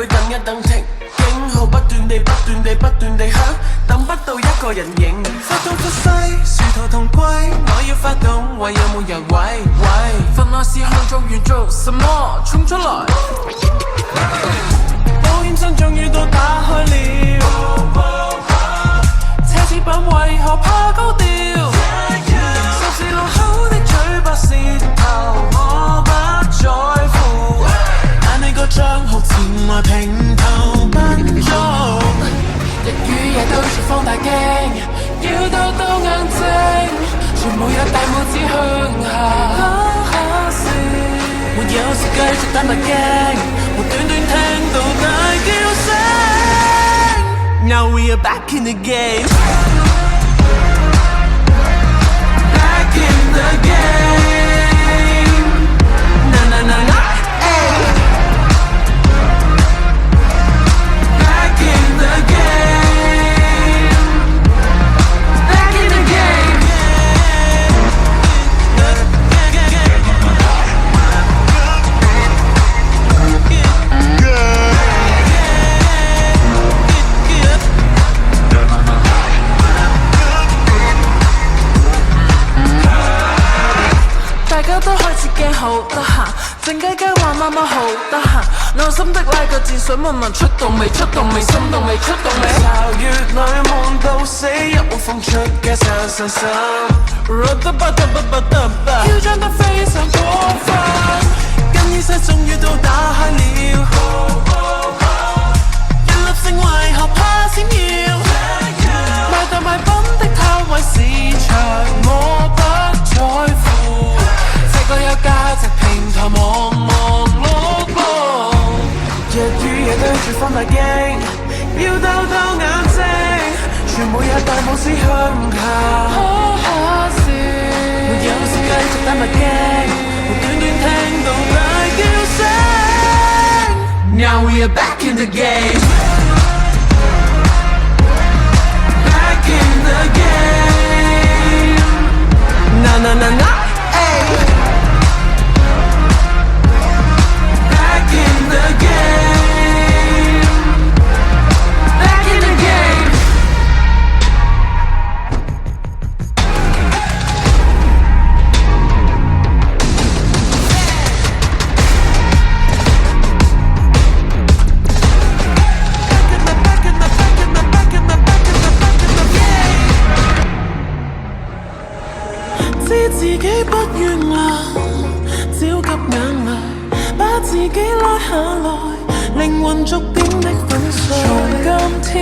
句等一等停，警號不斷地響，等不到一個人影。發動發誓，殊途同歸，我要發動，為有冇人喂？份內事項做完做什麼？衝出來！保險箱終於都打開了，奢侈品為何怕高調？十字路口的嘴巴舌頭，我不在乎。但你個帳號前來平頭不足，日與夜對住放大鏡，要鬥到眼睛，全部有大拇指向下。可惜沒有時繼續等白鏡，無端端聽到大叫聲。Now we are back in the game. Back in the game. Na na na na. Ay. Back in the game. Back in the game. 大家都開始驚好得閒，靜雞雞話媽媽好得閒，內心的拉個字想問問出動未？心動未？巢穴裏悶到死，有冇放出嘅散心，囂張得非常過分，更衣室終於都打開了，一粒星為何怕閃耀？賣大賣品的攤位市場我不在乎，這個有價值平台忙碌碌，日與夜對住放大鏡，要鬥鬥眼睛，全部有大拇指向下。可笑，沒有時繼續打墨鏡，無端端聽到大叫聲。Now we are back in the game. Back in the game. Na na na na. Ay. Back in the game. Back in the game. 知自己不願啦，焦急眼淚把自己拉下來，靈魂逐點的粉碎。從今天